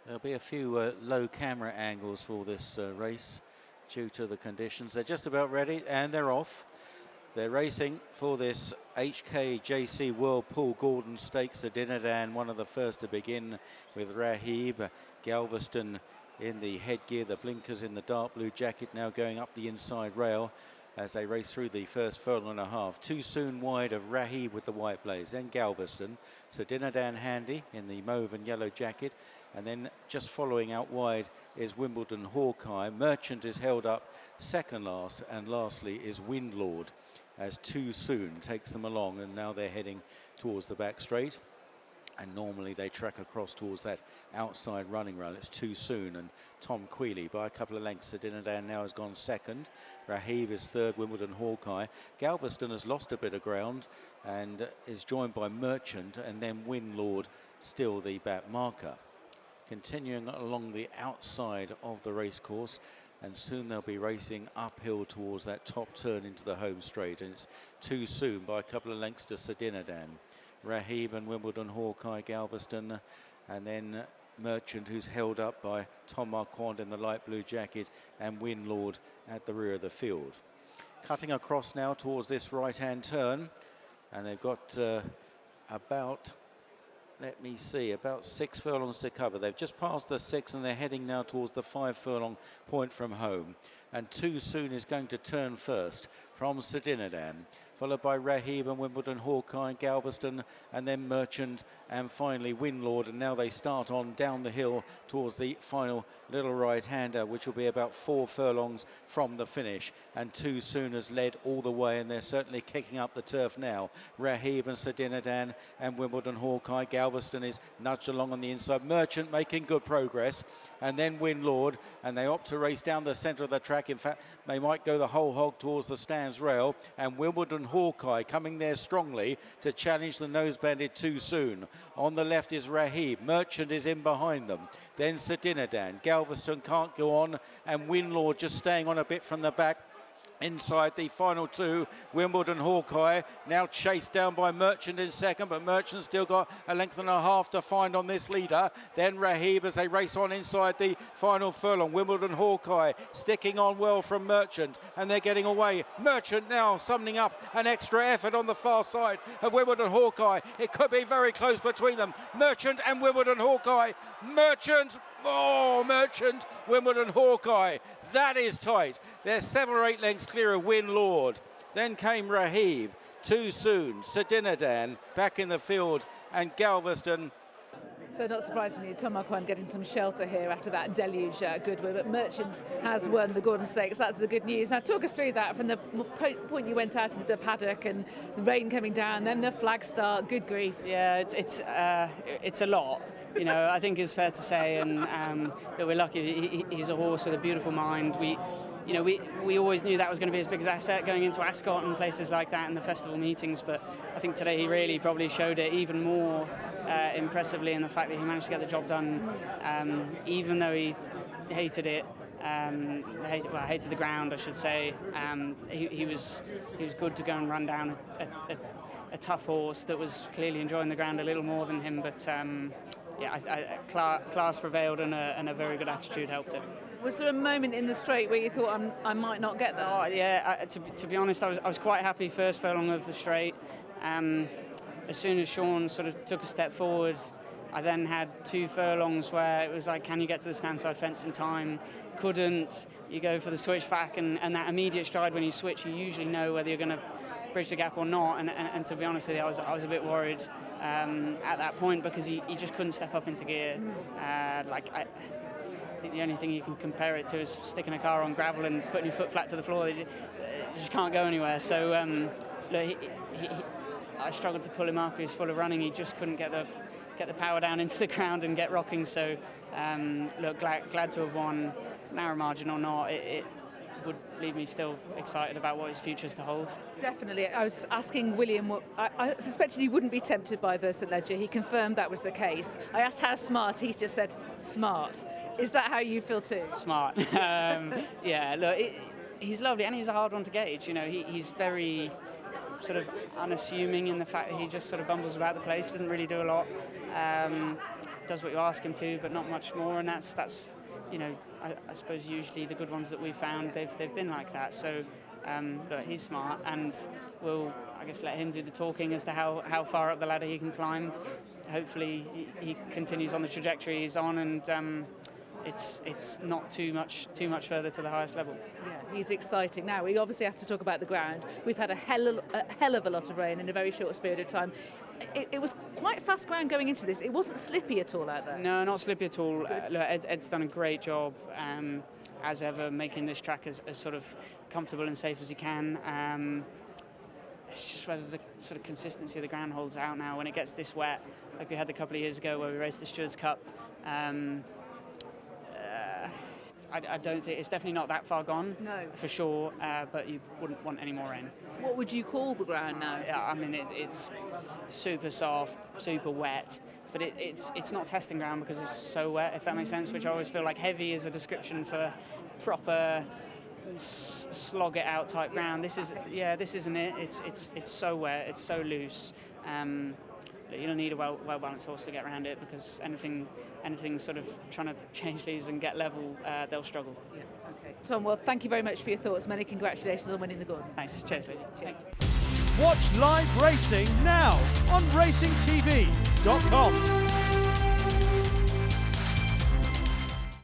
There'll be a few low camera angles for this race due to the conditions. They're just about ready and they're off. They're racing for this HKJC Whirlpool Gordon Stakes at Dinnerdan, one of the first to begin with Rahib. Galveston in the headgear, the blinkers in the dark blue jacket, now going up the inside rail as they race through the first furlong and a half. Too soon wide of Rahib with the white blaze, then Galveston. So Dinnerdan handy in the mauve and yellow jacket, and then just following out wide is Wimbledon Hawkeye. Merchant is held up second last, and lastly is Windlord as Too Soon takes them along, and now they're heading towards the back straight. And normally they track across towards that outside running rail. It's Too Soon, and Tom Quealy by a couple of lengths. Dinnerdan now has gone second. Rahib is third, Wimbledon Hawkeye. Galveston has lost a bit of ground and is joined by Merchant, and then Windlord still the back marker. Continuing along the outside of the racecourse, and soon they'll be racing uphill towards that top turn into the home straight, and it's Too Soon by a couple of lengths to Dinnerdan. Rahib and Wimbledon Hawkeye, Galveston, and then Merchant, who's held up by Tom Marquand in the light blue jacket, and Windlord at the rear of the field. Cutting across now towards this right-hand turn, and they've got about 6 furlongs to cover. They've just passed the 6 and they're heading now towards the 5 furlong point from home. And Too Soon is going to turn first from Dinnerdan, followed by Rahib and Wimbledon Hawkeye, Galveston, and then Merchant, and finally Windlord. And now they start on down the hill towards the final little right-hander, which will be about 4 furlongs from the finish. And Too Soon has led all the way, and they're certainly kicking up the turf now. Rahib and Dinnerdan and Wimbledon Hawkeye. Galveston is nudged along on the inside. Merchant making good progress, and then Windlord, and they opt to race down the centre of the track. In fact, they might go the whole hog towards the stands rail, and Wimbledon Hawkeye coming there strongly to challenge the nose-banded Too Soon. On the left is Rahib. Merchant is in behind them. Then Dinnerdan. Galveston can't go on, and Windlord just staying on a bit from the back. Inside the final 2, Wimbledon Hawkeye now chased down by Merchant in second, but Merchant still got a length and a half to find on this leader. Then Rahib as they race on inside the final furlong. Wimbledon Hawkeye sticking on well from Merchant, and they're getting away. Merchant now summoning up an extra effort on the far side of Wimbledon Hawkeye. It could be very close between them. Merchant and Wimbledon Hawkeye. Merchant, Wimbledon Hawkeye. That is tight. They're 7 or 8 lengths clear of Windlord. Then came Rahib. Too Soon, Dinnerdan back in the field, and So not surprisingly, Tom Marquand getting some shelter here after that deluge at Goodwood, but Merchant has won the Gordon Stakes. That's the good news. Now talk us through that from the point you went out into the paddock and the rain coming down, then the flag start. Good grief. Yeah, it's a lot. You know, I think it's fair to say, and that we're lucky. He's a horse with a beautiful mind. We always knew that was going to be his biggest asset going into Ascot and places like that in the festival meetings. But I think today he really probably showed it even more impressively in the fact that he managed to get the job done, even though he hated it. Hated the ground, I should say. He was good to go and run down a tough horse that was clearly enjoying the ground a little more than him. But class prevailed, and a very good attitude helped him. Was there a moment in the straight where you thought, I might not get there? Oh, yeah, to be honest, I was quite happy first furlong of the straight. As soon as Sean sort of took a step forward, I then had 2 furlongs where it was like, can you get to the standside fence in time? Couldn't. You go for the switch back, and that immediate stride when you switch, you usually know whether you're going to bridge the gap or not. And to be honest with you, I was a bit worried at that point because he just couldn't step up into gear. I think the only thing you can compare it to is sticking a car on gravel and putting your foot flat to the floor. You just can't go anywhere. So look, I struggled to pull him up. He was full of running. He just couldn't get the power down into the ground and get rocking. So look, glad to have won. Narrow margin or not, it would leave me still excited about what his future's to hold. Definitely. I was asking William, I suspected he wouldn't be tempted by the St Ledger. He confirmed that was the case. I asked how smart, he's just said smart. Is that how you feel too? Smart. Yeah, look, he's lovely, and he's a hard one to gauge. You know, he's very sort of unassuming in the fact that he just sort of bumbles about the place, doesn't really do a lot. does what you ask him to, but not much more. And that's you know, I suppose usually the good ones that we've found, they've been like that. So look, he's smart, and we'll, I guess, let him do the talking as to how far up the ladder he can climb. Hopefully he continues on the trajectory he's on, and it's not too much further to the highest level. Yeah, he's exciting. Now, we obviously have to talk about the ground. We've had a hell of a lot of rain in a very short period of time. It was quite fast ground going into this. It wasn't slippy at all out there. No, not slippy at all. Look, Ed's done a great job, as ever, making this track as sort of comfortable and safe as he can. It's just whether the sort of consistency of the ground holds out now when it gets this wet, like we had a couple of years ago where we raced the Stewards Cup. I don't think it's definitely not that far gone. No, for sure. But you wouldn't want any more rain. What would you call the ground now? Yeah, I mean it's super soft, super wet, but it's not testing ground because it's so wet. If that makes sense, which I always feel like heavy is a description for proper slog it out type ground. This isn't it. It's so wet. It's so loose. You'll need a well balanced horse to get around it, because anything sort of trying to change these and get level, they'll struggle. Yeah. Okay. Tom, well, thank you very much for your thoughts. Many congratulations on winning the Gordon. Thanks. Cheers, Lee. Cheers. Watch live racing now on racingtv.com.